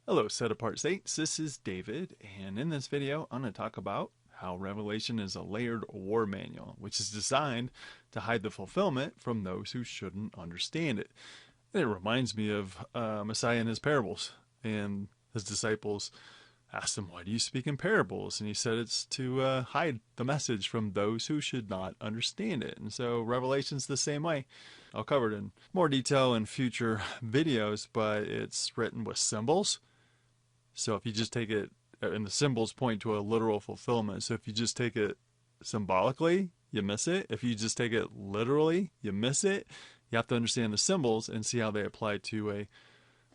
Hello, Set Apart Saints. This is David, and in this video, I'm going to talk about how Revelation is a layered war manual, which is designed to hide the fulfillment from those who shouldn't understand it. And it reminds me of Messiah and his parables, and his disciples asked him, "Why do you speak in parables?" And he said it's to hide the message from those who should not understand it. And so Revelation's the same way. I'll cover it in more detail in future videos, but it's written with symbols. So if you just take it, and the symbols point to a literal fulfillment. So if you just take it symbolically, you miss it. If you just take it literally, you miss it. You have to understand the symbols and see how they apply to a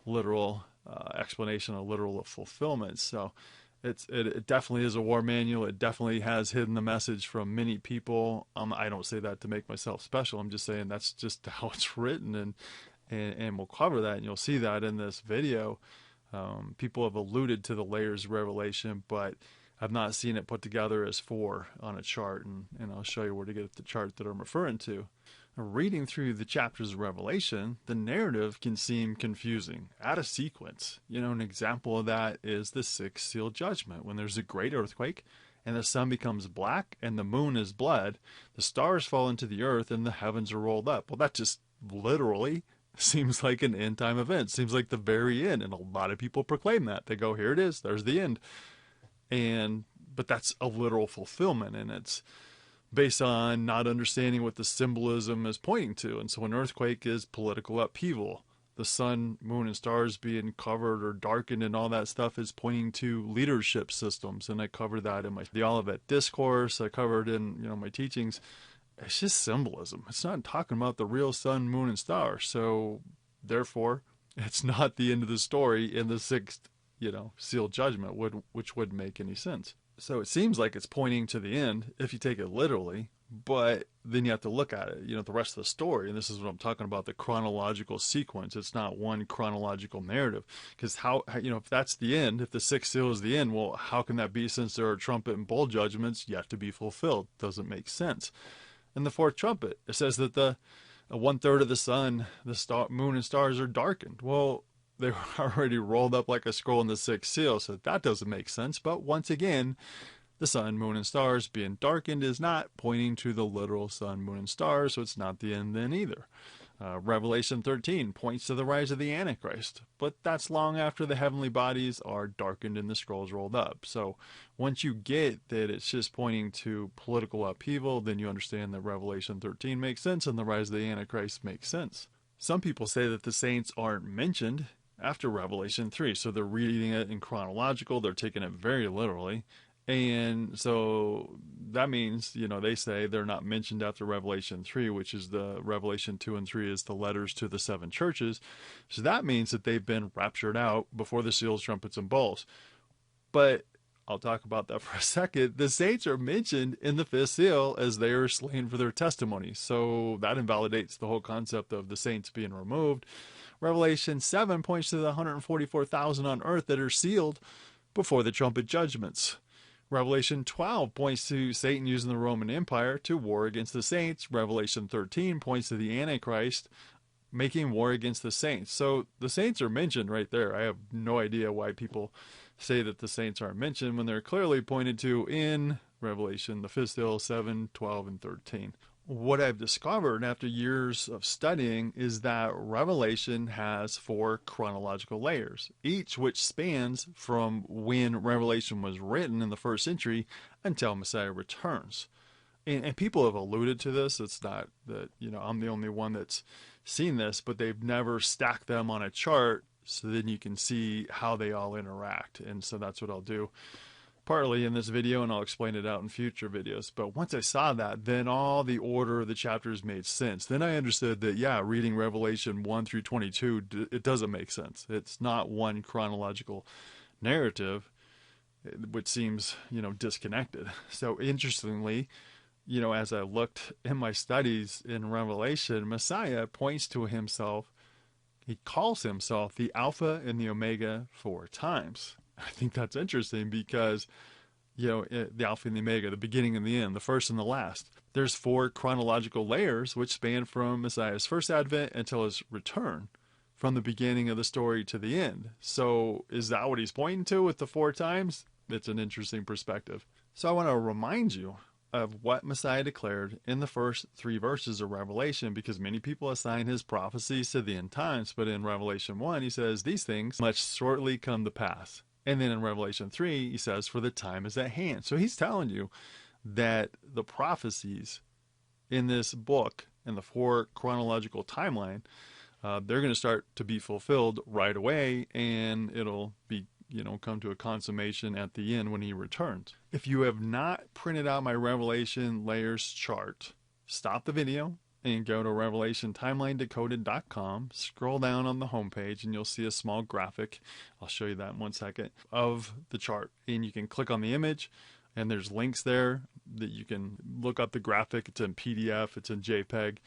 literal explanation, a literal fulfillment. So it definitely is a war manual. It definitely has hidden the message from many people. I don't say that to make myself special. I'm just saying that's just how it's written, and we'll cover that, and you'll see that in this video. People have alluded to the layers of Revelation, but I've not seen it put together as four on a chart, and I'll show you where to get the chart that I'm referring to. Reading through the chapters of Revelation, the narrative can seem confusing, out of sequence. An example of that is the sixth seal judgment, when there's a great earthquake, and the sun becomes black, and the moon is blood, the stars fall into the earth, and the heavens are rolled up. Well, that just literally seems like an end time event. Seems like the very end, and a lot of people proclaim that. They go, "Here it is, there's the end." But that's a literal fulfillment, and it's based on not understanding what the symbolism is pointing to. And so an earthquake is political upheaval. The sun, moon, and stars being covered or darkened and all that stuff is pointing to leadership systems. And I covered that in the Olivet Discourse. I covered in my teachings. It's just symbolism. It's not talking about the real sun, moon, and stars. So therefore, it's not the end of the story in the sixth, seal judgment, which wouldn't make any sense. So it seems like it's pointing to the end if you take it literally, but then you have to look at it, the rest of the story. And this is what I'm talking about, the chronological sequence. It's not one chronological narrative. Because if that's the end, if the sixth seal is the end, well, how can that be, since there are trumpet and bowl judgments yet to be fulfilled? Doesn't make sense. In the fourth trumpet, it says that the 1/3 of the sun, the moon, and stars are darkened. Well, they were already rolled up like a scroll in the sixth seal, so that doesn't make sense. But once again, the sun, moon, and stars being darkened is not pointing to the literal sun, moon, and stars, so it's not the end then either. Revelation 13 points to the rise of the Antichrist, but that's long after the heavenly bodies are darkened and the scrolls rolled up. So once you get that it's just pointing to political upheaval, then you understand that Revelation 13 makes sense and the rise of the Antichrist makes sense. Some people say that the saints aren't mentioned after Revelation 3, so they're reading it in chronological, they're taking it very literally. And so that means, they say they're not mentioned after Revelation 3, which is the Revelation 2 and 3 is the letters to the seven churches. So that means that they've been raptured out before the seals, trumpets, and bowls. But I'll talk about that for a second. The saints are mentioned in the fifth seal as they are slain for their testimony. So that invalidates the whole concept of the saints being removed. Revelation 7 points to the 144,000 on earth that are sealed before the trumpet judgments. Revelation 12 points to Satan using the Roman Empire to war against the saints. Revelation 13 points to the Antichrist making war against the saints. So the saints are mentioned right there. I have no idea why people say that the saints aren't mentioned when they're clearly pointed to in Revelation, the fifth seal, 7, 12, and 13. What I've discovered after years of studying is that Revelation has 4 chronological layers, each which spans from when Revelation was written in the first century until Messiah returns. And people have alluded to this. It's not that, I'm the only one that's seen this, but they've never stacked them on a chart so then you can see how they all interact. And so that's what I'll do partly in this video, and I'll explain it out in future videos. But once I saw that, then all the order of the chapters made sense. Then I understood that, reading Revelation 1 through 22, it doesn't make sense. It's not one chronological narrative, which seems, disconnected. So interestingly, as I looked in my studies in Revelation, Messiah points to himself. He calls himself the Alpha and the Omega 4 times. I think that's interesting because, the Alpha and the Omega, the beginning and the end, the first and the last. There's 4 chronological layers which span from Messiah's first advent until his return. from the beginning of the story to the end. So is that what he's pointing to with the 4 times? It's an interesting perspective. So I want to remind you of what Messiah declared in the first 3 verses of Revelation, because many people assign his prophecies to the end times. But in Revelation 1, he says, these things must shortly come to pass. And then in Revelation 3, he says, for the time is at hand. So he's telling you that the prophecies in this book, in the 4 chronological timeline, they're going to start to be fulfilled right away, and it'll be, come to a consummation at the end when he returns. If you have not printed out my Revelation layers chart, stop the video and go to revelationtimelinedecoded.com. Scroll down on the homepage and you'll see a small graphic. I'll show you that in 1 second, of the chart. And you can click on the image, and there's links there that you can look up the graphic. It's in PDF, it's in JPEG,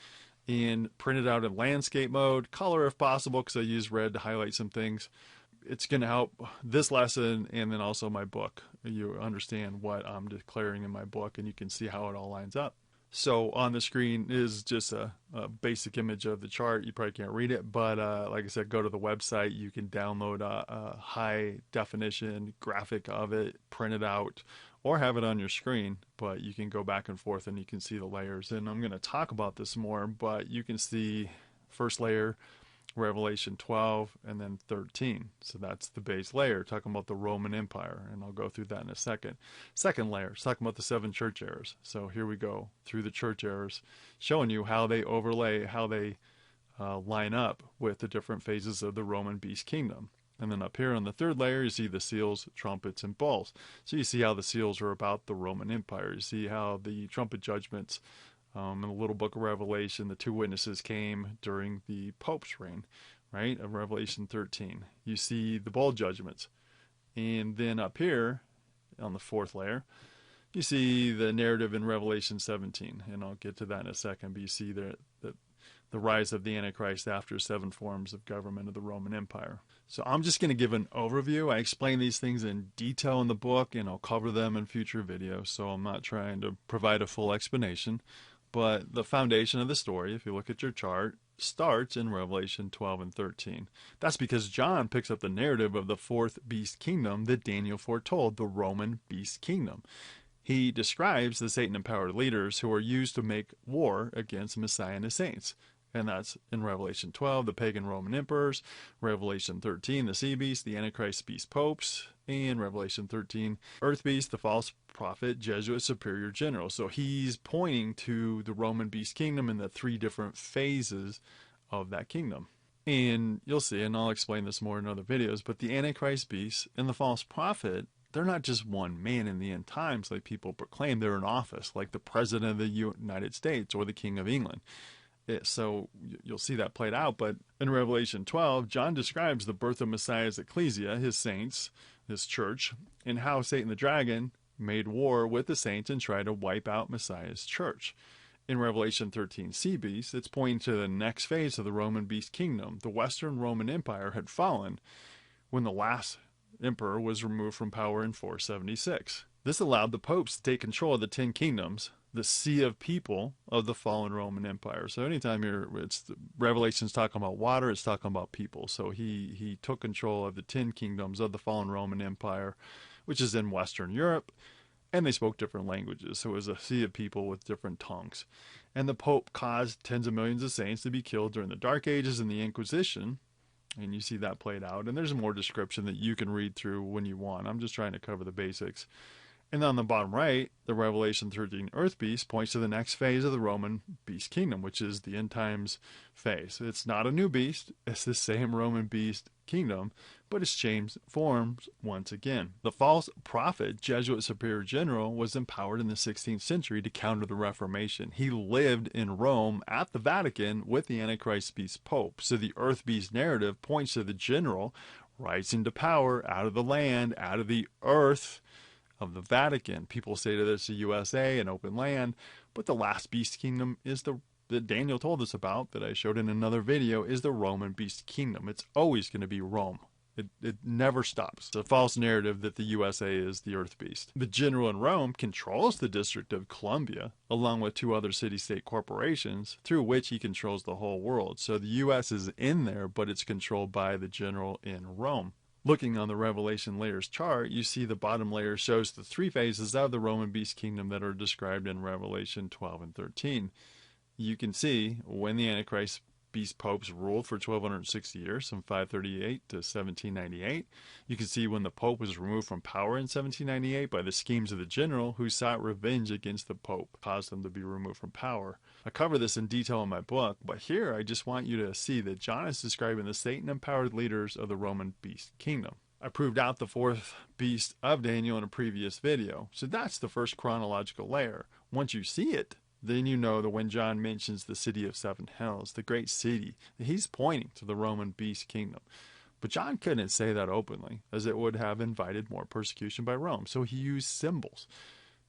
and print it out in landscape mode, color if possible, because I use red to highlight some things. It's going to help this lesson and then also my book. You understand what I'm declaring in my book, and you can see how it all lines up. So on the screen is just a basic image of the chart. You probably can't read it, but like I said, go to the website. You can download a high definition graphic of it, print it out, or have it on your screen, but you can go back and forth and you can see the layers. And I'm going to talk about this more, but you can see first layer, Revelation 12, and then 13. So that's the base layer, talking about the Roman Empire, and I'll go through that in a second. Second layer is talking about the 7 church eras. So here we go through the church eras, showing you how they overlay, how they line up with the different phases of the Roman beast kingdom. And then up here on the 3rd layer, you see the seals, trumpets, and bowls. So you see how the seals are about the Roman Empire. You see how the trumpet judgments in the little book of Revelation, the 2 witnesses came during the Pope's reign, right, of Revelation 13. You see the bowl judgments. And then up here on the 4th layer, you see the narrative in Revelation 17. And I'll get to that in a second, but you see the rise of the Antichrist after 7 forms of government of the Roman Empire. So I'm just going to give an overview. I explain these things in detail in the book, and I'll cover them in future videos, so I'm not trying to provide a full explanation. But the foundation of the story, if you look at your chart, starts in Revelation 12 and 13. That's because John picks up the narrative of the 4th beast kingdom that Daniel foretold, the Roman beast kingdom. He describes the Satan-empowered leaders who are used to make war against Messiah and his saints. And that's in Revelation 12, the pagan Roman emperors, Revelation 13, the sea beast, the Antichrist beast popes, and Revelation 13, earth beast, the false prophet, Jesuit superior general. So he's pointing to the Roman beast kingdom and the 3 different phases of that kingdom. And you'll see, and I'll explain this more in other videos, but the Antichrist beast and the false prophet, they're not just one man in the end times like people proclaim. They're in office, like the President of the United States or the King of England. So you'll see that played out. But in Revelation 12, John describes the birth of Messiah's ecclesia, his saints, his church, and how Satan the dragon made war with the saints and tried to wipe out Messiah's church. In Revelation 13, sea beast, it's pointing to the next phase of the Roman beast kingdom. The Western Roman Empire had fallen when the last emperor was removed from power in 476. This allowed the popes to take control of the 10 kingdoms, the sea of people of the fallen Roman Empire. So anytime Revelation's talking about water, it's talking about people. So he took control of the 10 kingdoms of the fallen Roman Empire, which is in Western Europe, and they spoke different languages. So it was a sea of people with different tongues. And the Pope caused tens of millions of saints to be killed during the Dark Ages and the Inquisition. And you see that played out. And there's more description that you can read through when you want. I'm just trying to cover the basics. And on the bottom right, the Revelation 13 Earth Beast points to the next phase of the Roman beast kingdom, which is the end times phase. It's not a new beast. It's the same Roman beast kingdom, but it's changed forms once again. The false prophet, Jesuit superior general, was empowered in the 16th century to counter the Reformation. He lived in Rome at the Vatican with the Antichrist beast pope. So the Earth beast narrative points to the general rising to power out of the land, out of the earth of the Vatican. People say that it's the USA, an open land, but the last beast kingdom is that Daniel told us about, that I showed in another video, is the Roman beast kingdom. It's always going to be Rome. It never stops. It's a false narrative that the USA is the Earth Beast. The general in Rome controls the District of Columbia, along with 2 other city-state corporations, through which he controls the whole world. So the US is in there, but it's controlled by the general in Rome. Looking on the Revelation layers chart, you see the bottom layer shows the 3 phases of the Roman beast kingdom that are described in Revelation 12 and 13. You can see when the Antichrist beast popes ruled for 1260 years, from 538 to 1798. You can see when the pope was removed from power in 1798 by the schemes of the general who sought revenge against the pope, caused them to be removed from power. I cover this in detail in my book, but here I just want you to see that John is describing the Satan-empowered leaders of the Roman beast kingdom. I proved out the 4th beast of Daniel in a previous video, so that's the first chronological layer. Once you see it, then you know that when John mentions the city of 7 hills, the great city, he's pointing to the Roman beast kingdom. But John couldn't say that openly, as it would have invited more persecution by Rome. So he used symbols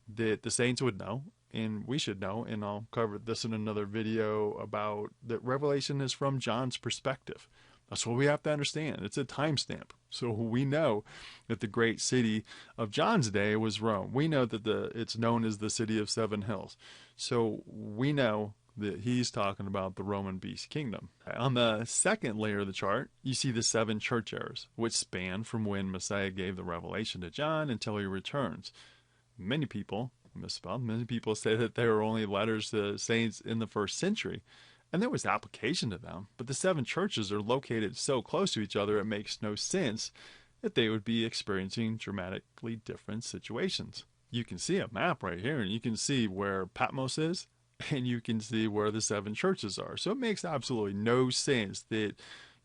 that the saints would know, and we should know, and I'll cover this in another video about that Revelation is from John's perspective. That's what we have to understand. It's a timestamp. So we know that the great city of John's day was Rome. We know that it's known as the city of 7 hills. So we know that he's talking about the Roman beast kingdom. On the second layer of the chart, you see the 7 church eras, which span from when Messiah gave the revelation to John until he returns. Many people say that they were only letters to saints in the 1st century. And there was application to them, but the 7 churches are located so close to each other it makes no sense that they would be experiencing dramatically different situations. You can see a map right here, and you can see where Patmos is, and you can see where the 7 churches are. So it makes absolutely no sense that,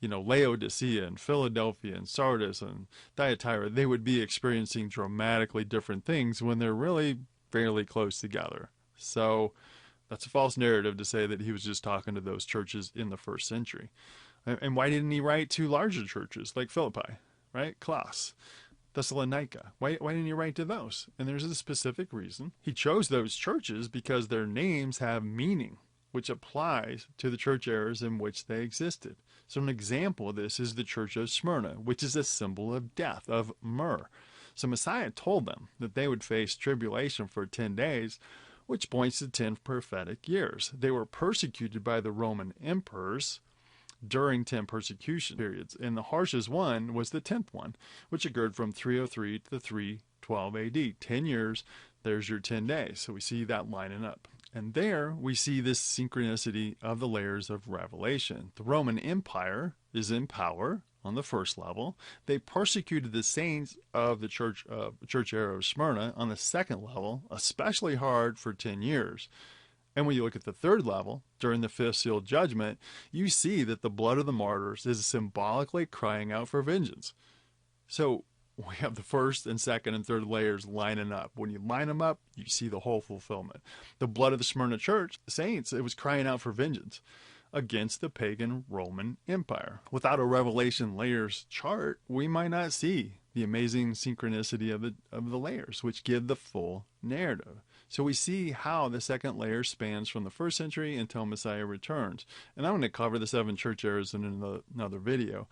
Laodicea and Philadelphia and Sardis and Thyatira, they would be experiencing dramatically different things when they're really fairly close together. So that's a false narrative to say that he was just talking to those churches in the 1st century. And why didn't he write to larger churches like Philippi, right? Colossus, Thessalonica. Why didn't he write to those? And there's a specific reason. He chose those churches because their names have meaning, which applies to the church eras in which they existed. So an example of this is the church of Smyrna, which is a symbol of death, of myrrh. So Messiah told them that they would face tribulation for 10 days, which points to 10 prophetic years. They were persecuted by the Roman emperors during 10 persecution periods, and the harshest one was the 10th one, which occurred from 303 to 312 AD. 10 years, there's your 10 days. So we see that lining up. And there we see this synchronicity of the layers of Revelation. The Roman Empire is in power on the 1st level. They persecuted the saints of the church era of Smyrna on the 2nd level, especially hard for 10 years. And when you look at the 3rd level, during the 5th seal judgment, you see that the blood of the martyrs is symbolically crying out for vengeance. So we have the 1st and 2nd and 3rd layers lining up. When you line them up, you see the whole fulfillment. The blood of the Smyrna church, the saints, it was crying out for vengeance against the pagan Roman Empire. Without a Revelation layers chart, we might not see the amazing synchronicity of the layers, which give the full narrative. So we see how the 2nd layer spans from the 1st century until Messiah returns. And I'm going to cover the 7 church eras in another video.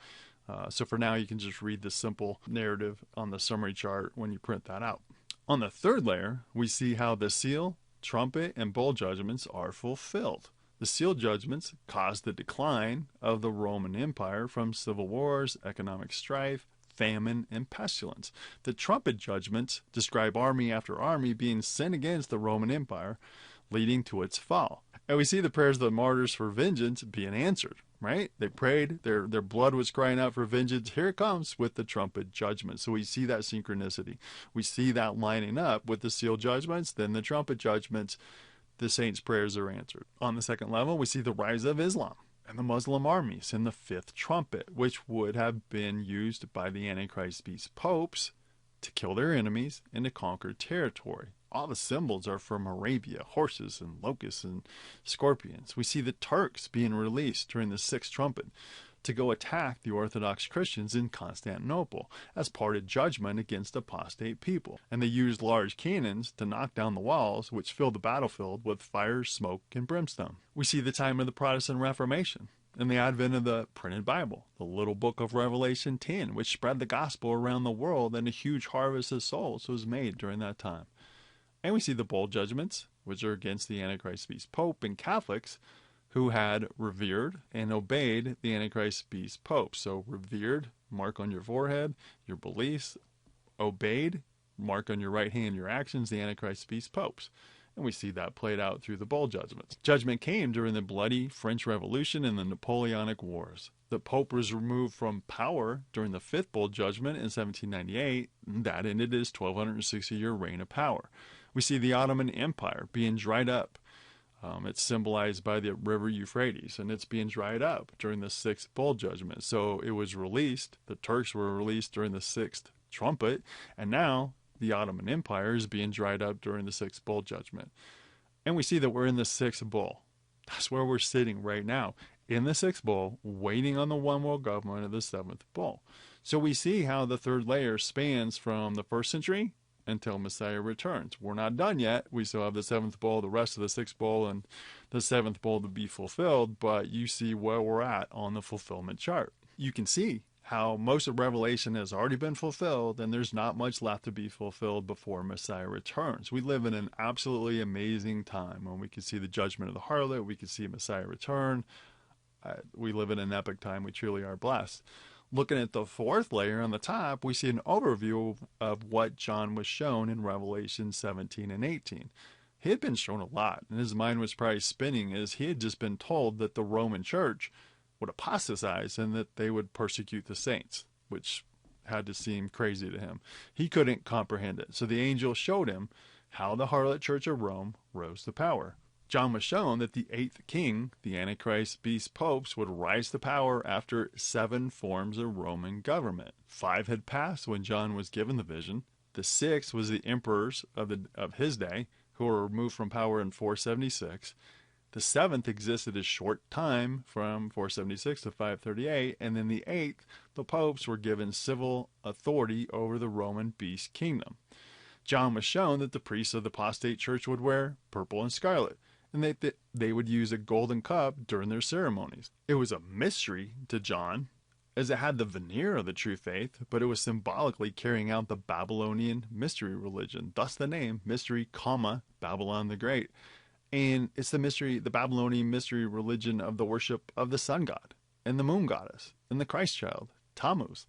So for now, you can just read the simple narrative on the summary chart when you print that out. On the 3rd layer, we see how the seal, trumpet, and bowl judgments are fulfilled. The seal judgments caused the decline of the Roman Empire from civil wars, economic strife, famine, and pestilence. The trumpet judgments describe army after army being sent against the Roman Empire, leading to its fall. And we see the prayers of the martyrs for vengeance being answered, right? They prayed, their blood was crying out for vengeance. Here it comes with the trumpet judgment. So we see that synchronicity. We see that lining up with the seal judgments, then the trumpet judgments. The saints' prayers are answered. On the 2nd level, we see the rise of Islam and the Muslim armies in the 5th trumpet, which would have been used by the Antichrist beast popes to kill their enemies and to conquer territory. All the symbols are from Arabia, horses and locusts and scorpions. We see the Turks being released during the 6th trumpet to go attack the Orthodox Christians in Constantinople as part of judgment against apostate people. And they used large cannons to knock down the walls, which filled the battlefield with fire, smoke, and brimstone. We see the time of the Protestant Reformation. and the advent of the printed Bible, the little book of Revelation 10, which spread the gospel around the world, and a huge harvest of souls was made during that time. And we see the bowl judgments, which are against the Antichrist beast pope, and Catholics who had revered and obeyed the Antichrist beast pope. So revered, mark on your forehead, your beliefs; obeyed, mark on your right hand, your actions, the Antichrist beast popes. And we see that played out through the bowl judgments. Judgment came during the bloody French Revolution and the Napoleonic Wars. The Pope was removed from power during the Fifth Bowl Judgment in 1798. That ended his 1260-year reign of power. We see the Ottoman Empire being dried up. It's symbolized by the river Euphrates, and it's being dried up during the Sixth Bowl Judgment. So it was released. The Turks were released during the Sixth Trumpet, and now the Ottoman Empire is being dried up during the Sixth Bowl Judgment. And we see that we're in the Sixth Bowl. That's where we're sitting right now, in the Sixth Bowl, waiting on the one world government of the Seventh Bowl. So we see how the third layer spans from the first century until Messiah returns. We're not done yet. We still have the Seventh Bowl, the rest of the Sixth Bowl, and the Seventh Bowl to be fulfilled, but you see where we're at on the fulfillment chart. You can see how most of Revelation has already been fulfilled, and there's not much left to be fulfilled before Messiah returns. We live in an absolutely amazing time when we can see the judgment of the harlot, we can see Messiah return. We live in an epic time. We truly are blessed. Looking at the fourth layer on the top, we see an overview of what John was shown in Revelation 17 and 18. He had been shown a lot, and his mind was probably spinning as he had just been told that the Roman church would apostatize and that they would persecute the saints, which had to seem crazy to him. He couldn't comprehend it. So the angel showed him how the harlot church of Rome rose to power. John was shown that the eighth king, the Antichrist beast popes, would rise to power after 7 forms of Roman government. 5 had passed when John was given the vision. The 6th was the emperors of his day, who were removed from power in 476. The 7th existed a short time from 476 to 538, and then the 8th, the popes were given civil authority over the Roman beast kingdom. John was shown that the priests of the apostate church would wear purple and scarlet, and that they would use a golden cup during their ceremonies. It was a mystery to John, as it had the veneer of the true faith, but it was symbolically carrying out the Babylonian mystery religion, thus the name Mystery, Babylon the Great. And it's the Babylonian mystery religion of the worship of the sun god, and the moon goddess, and the Christ child, Tammuz.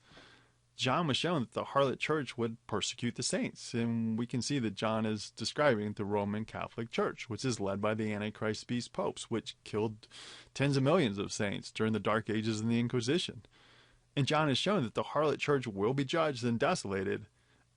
John was shown that the harlot church would persecute the saints, and we can see that John is describing the Roman Catholic Church, which is led by the Antichrist beast popes, which killed tens of millions of saints during the Dark Ages and the Inquisition. And John has shown that the harlot church will be judged and desolated,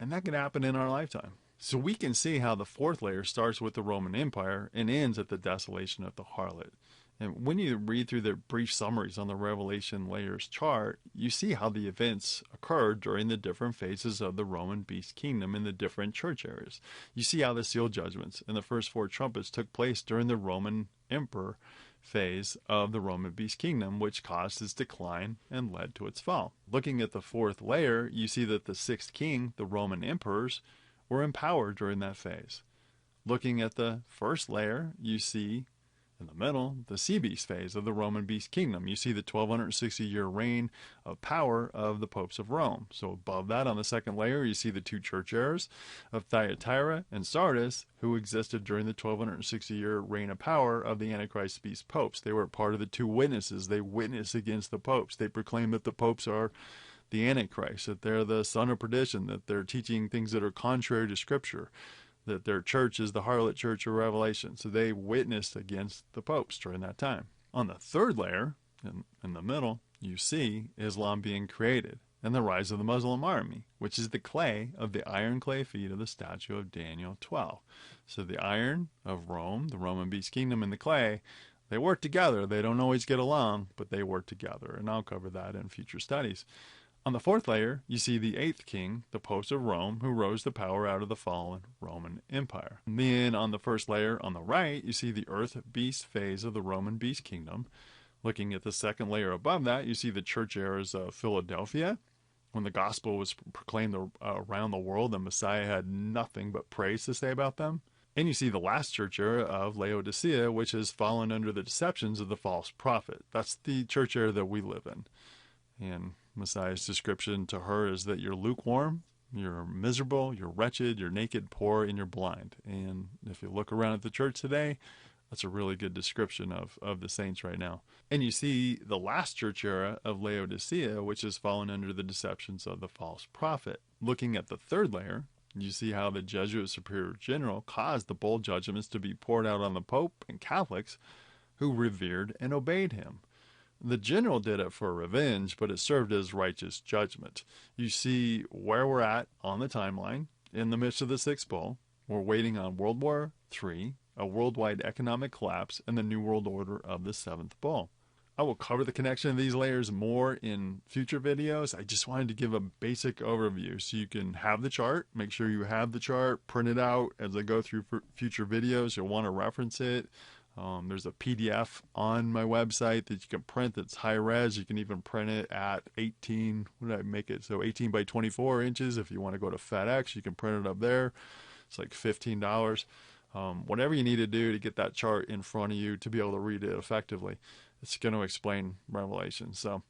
and that can happen in our lifetime. So we can see how the fourth layer starts with the Roman Empire and ends at the desolation of the harlot. And when you read through the brief summaries on the Revelation layers chart, you see how the events occurred during the different phases of the Roman beast kingdom in the different church areas. You see how the seal judgments and the first 4 trumpets took place during the Roman emperor phase of the Roman beast kingdom, which caused its decline and led to its fall. Looking at the fourth layer, you see that the 6th king, the Roman emperors, were in power during that phase. Looking at the first layer, you see in the middle, the sea beast phase of the Roman beast kingdom. You see the 1260-year reign of power of the popes of Rome. So above that, on the second layer, you see the 2 church eras of Thyatira and Sardis, who existed during the 1260-year reign of power of the Antichrist beast popes. They were part of the 2 witnesses. They witnessed against the popes. They proclaimed that the popes are the Antichrist, that they're the son of perdition, that they're teaching things that are contrary to Scripture, that their church is the harlot church of Revelation. So they witnessed against the popes during that time. On the third layer, in the middle, you see Islam being created and the rise of the Muslim army, which is the clay of the iron clay feet of the statue of Daniel 12. So the iron of Rome, the Roman beast kingdom, and the clay, they work together. They don't always get along, but they work together. And I'll cover that in future studies. On the fourth layer, you see the 8th king, the popes of Rome, who rose to power out of the fallen Roman Empire. And then on the first layer, on the right, you see the earth beast phase of the Roman beast kingdom. Looking at the second layer above that, you see the church eras of Philadelphia, when the gospel was proclaimed around the world, the Messiah had nothing but praise to say about them. And you see the last church era of Laodicea, which has fallen under the deceptions of the false prophet. That's the church era that we live in. And Messiah's description to her is that you're lukewarm, you're miserable, you're wretched, you're naked, poor, and you're blind. And if you look around at the church today, that's a really good description of the saints right now. And you see the last church era of Laodicea, which has fallen under the deceptions of the false prophet. Looking at the third layer, you see how the Jesuit Superior General caused the bold judgments to be poured out on the Pope and Catholics who revered and obeyed him. The general did it for revenge, but it served as righteous judgment. You see where we're at on the timeline. In the midst of the sixth bowl, we're waiting on World War III, a worldwide economic collapse, and the New World Order of the seventh bowl. I will cover the connection of these layers more in future videos. I just wanted to give a basic overview so you can have the chart. Make sure you have the chart, print it out as I go through future videos. You'll want to reference it. There's a PDF on my website that you can print that's high res. You can even print it at 18, what did I make it? So 18 by 24 inches. If you want to go to FedEx, you can print it up there. It's like $15. Whatever you need to do to get that chart in front of you to be able to read it effectively. It's going to explain Revelation. So,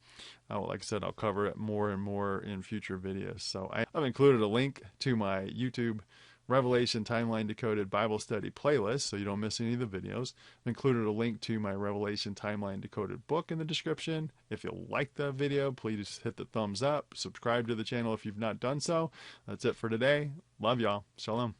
like I said, I'll cover it more and more in future videos. So I've included a link to my YouTube Revelation Timeline Decoded Bible Study playlist so you don't miss any of the videos. I've included a link to my Revelation Timeline Decoded book in the description. If you like the video, please hit the thumbs up. Subscribe to the channel if you've not done so. That's it for today. Love y'all. Shalom.